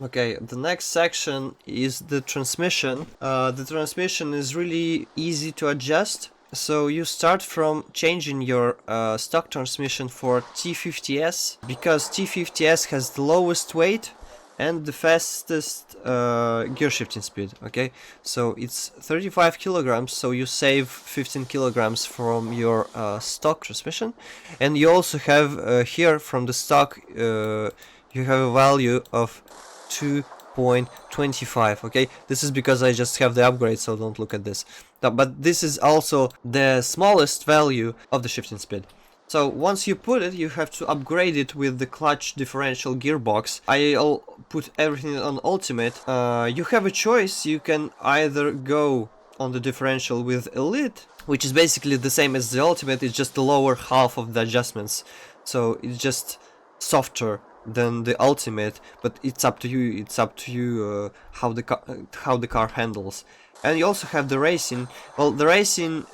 Okay, the next section is the transmission. The transmission is really easy to adjust. So you start from changing your stock transmission for T50S, because T50S has the lowest weight and the fastest gear shifting speed. Okay, so it's 35 kilograms, so you save 15 kilograms from your stock transmission. And you also have here from the stock you have a value of 2.25. okay, this is because I just have the upgrade, so don't look at this. But this is also the smallest value of the shifting speed. So once you put it, you have to upgrade it with the clutch differential gearbox. I'll put everything on ultimate. You have a choice. You can either go on the differential with elite, which is basically the same as the ultimate, it's just the lower half of the adjustments, so it's just softer than the ultimate, but it's up to you how the car handles. And you also have the racing. Well, the racing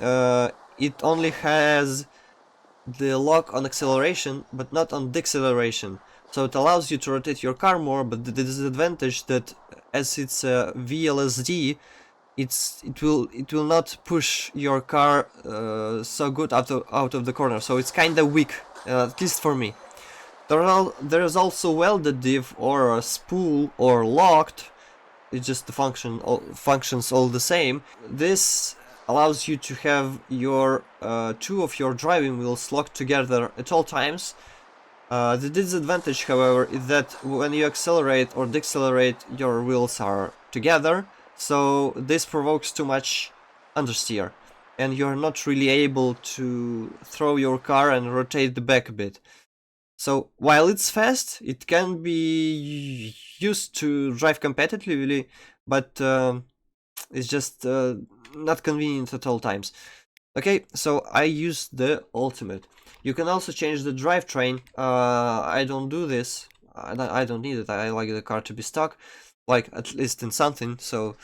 it only has the lock on acceleration but not on deceleration, so it allows you to rotate your car more, but the disadvantage that as it's a VLSD, it will not push your car so good out of the corner, so it's kinda weak, at least for me. There is also welded diff or a spool or locked. It's just the functions all the same. This allows you to have your two of your driving wheels locked together at all times. The disadvantage, however, is that when you accelerate or decelerate, your wheels are together, so this provokes too much understeer, and you're not really able to throw your car and rotate the back a bit. So while it's fast, it can be used to drive competitively, but it's just not convenient at all times. Okay, so I use the ultimate. You can also change the drivetrain. I don't do this. I don't need it. I like the car to be stock, like at least in something. So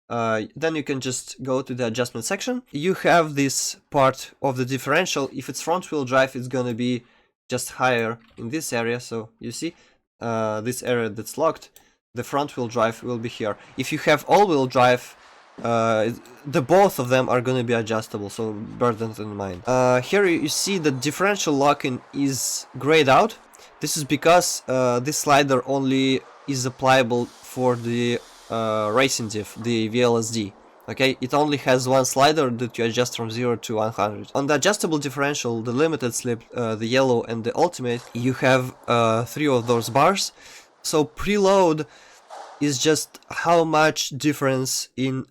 then you can just go to the adjustment section. You have this part of the differential. If it's front wheel drive, it's gonna be just higher in this area. So you see this area that's locked, the front wheel drive will be here. If you have all wheel drive, the both of them are going to be adjustable, so bear that in mind. Here you see the differential locking is grayed out. This is because this slider only is applicable for the racing diff, the VLSD. Okay, it only has one slider that you adjust from 0 to 100. On the adjustable differential, the limited slip, the yellow and the ultimate, you have 3 of those bars. So preload is just how much difference in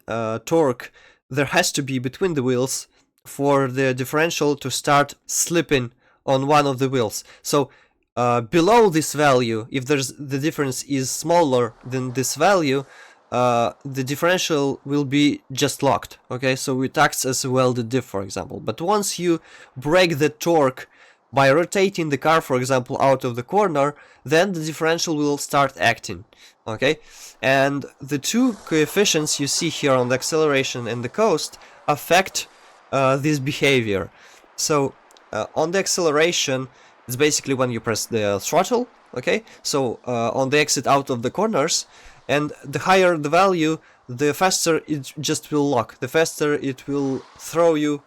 torque there has to be between the wheels for the differential to start slipping on one of the wheels. So below this value, if the difference is smaller than this value, the differential will be just locked. Okay, so it acts as a welded diff, for example. But once you break the torque by rotating the car, for example, out of the corner, then the differential will start acting. Okay, and the two coefficients you see here on the acceleration and the coast affect this behavior. So on the acceleration, it's basically when you press the throttle. Okay, so on the exit out of the corners, and the higher the value, the faster it just will lock, the faster it will throw you,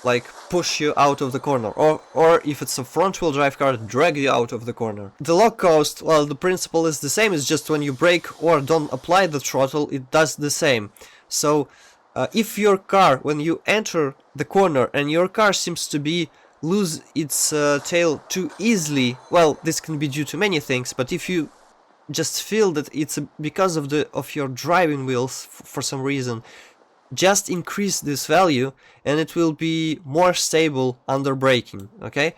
like push you out of the corner, or if it's a front wheel drive car, drag you out of the corner. The lock coast, well, the principle is the same, it's just when you brake or don't apply the throttle, it does the same. So if your car, when you enter the corner and your car seems to be lose its tail too easily, well, this can be due to many things, but if you just feel that it's because of your driving wheels for some reason, just increase this value and it will be more stable under braking. Okay,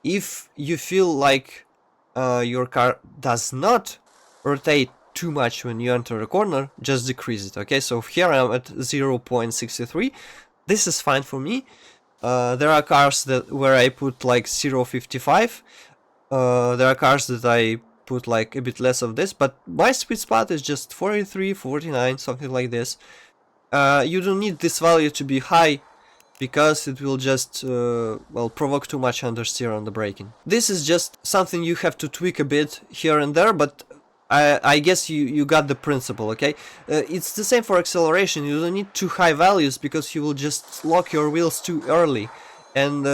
if you feel like your car does not rotate too much when you enter a corner, just decrease it. Okay, so here I'm at 0.63. this is fine for me. There are cars where I put like 0.55. There are cars that I put like a bit less of this, but my sweet spot is just 43, 49, something like this. You don't need this value to be high, because it will just well, provoke too much understeer on the braking. This is just something you have to tweak a bit here and there, but I guess you got the principle, okay? It's the same for acceleration. You don't need too high values because you will just lock your wheels too early, and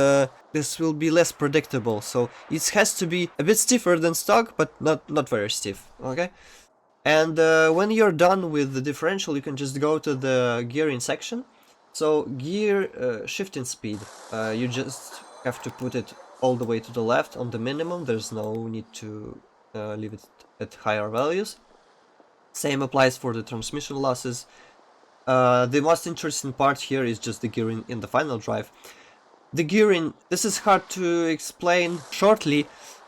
this will be less predictable. So it has to be a bit stiffer than stock, but not very stiff, okay? And when you're done with the differential, you can just go to the gearing section. So gear shifting speed, you just have to put it all the way to the left on the minimum. There's no need to leave it at higher values. Same applies for the transmission losses. The most interesting part here is just the gearing in the final drive. The gearing, this is hard to explain shortly.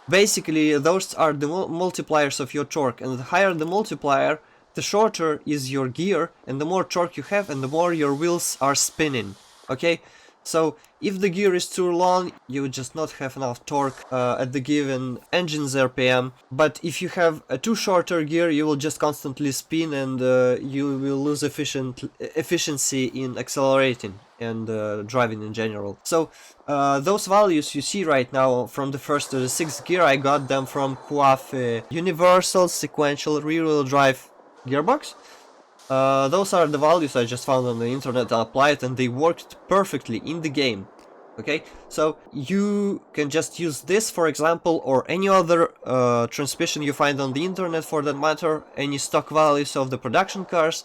Basically, those are the multipliers of your torque, and the higher the multiplier, the shorter is your gear, and the more torque you have, and the more your wheels are spinning. Okay? So, if the gear is too long, you would just not have enough torque at the given engine's RPM. But if you have a too shorter gear, you will just constantly spin, and you will lose efficiency in accelerating and driving in general. So those values you see right now from the first to the sixth gear, I got them from Huafe Universal Sequential Rear-Wheel Drive Gearbox. Those are the values I just found on the internet and applied, and they worked perfectly in the game. Okay, so you can just use this, for example, or any other transmission you find on the internet, for that matter, any stock values of the production cars,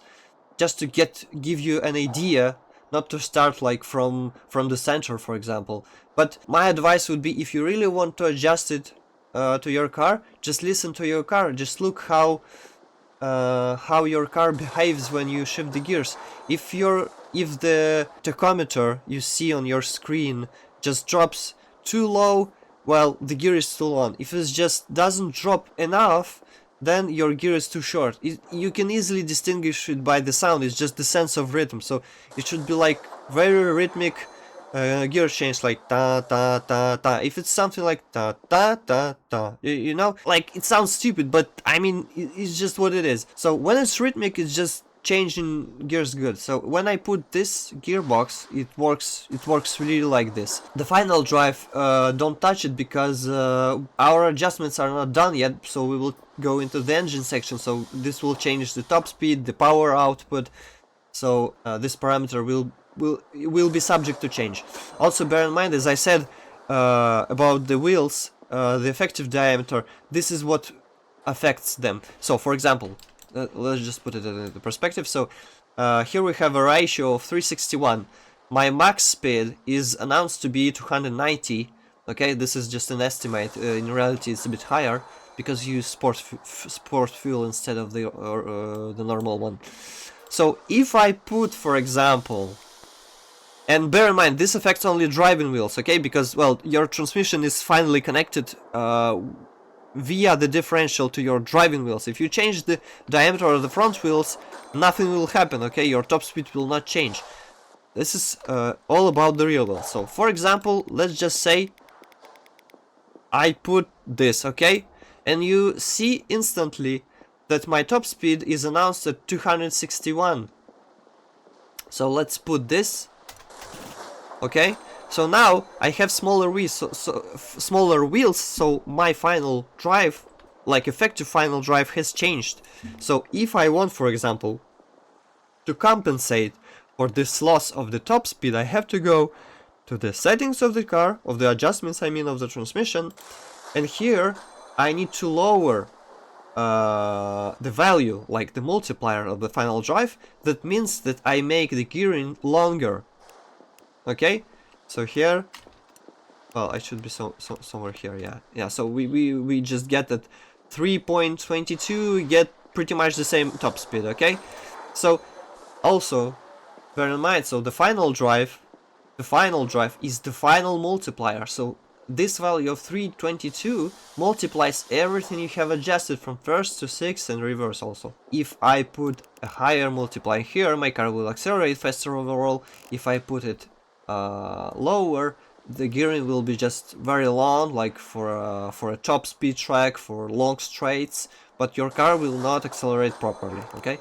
just to give you an idea. Not to start like from the center, for example. But my advice would be, if you really want to adjust it to your car, just listen to your car. Just look how your car behaves when you shift the gears. If the tachometer you see on your screen just drops too low, well, the gear is still on. If it just doesn't drop enough, then your gear is too short. You can easily distinguish it by the sound. It's just the sense of rhythm. So it should be like very rhythmic gear change, like ta ta ta ta. If it's something like ta ta ta ta, you know, like it sounds stupid, but I mean it's just what it is. So when it's rhythmic, it's just changing gears good. So when I put this gearbox, it works really like this. The final drive, don't touch it because our adjustments are not done yet, so we will go into the engine section. So this will change the top speed, the power output, so this parameter will be subject to change. Also bear in mind, as I said about the wheels, the effective diameter, this is what affects them. So for example, let's just put it in the perspective. So here we have a ratio of 361. My max speed is announced to be 290. Okay, this is just an estimate. In reality, it's a bit higher because you use sport fuel instead of the normal one. So if I put, for example, and bear in mind, this affects only driving wheels, okay? Because, well, your transmission is finally connected via the differential to your driving wheels. If you change the diameter of the front wheels, nothing will happen, okay? Your top speed will not change. This is all about the rear wheels. So, for example, let's just say I put this, okay? And you see instantly that my top speed is announced at 261. So let's put this, okay? So now I have smaller wheels, so my final drive, like effective final drive, has changed. So if I want, for example, to compensate for this loss of the top speed, I have to go to the settings of the car, of the adjustments, I mean, of the transmission, and here I need to lower the value, like the multiplier of the final drive. That means that I make the gearing longer. Okay, so here, well, I should be somewhere here. Yeah. So we just get that 3.22. We get pretty much the same top speed. Okay, so also bear in mind, so the final drive is the final multiplier. So this value of 322 multiplies everything you have adjusted from first to sixth and reverse also. If I put a higher multiplier here, my car will accelerate faster overall. If I put it lower, the gearing will be just very long, like for a top speed track, for long straights, but your car will not accelerate properly, okay?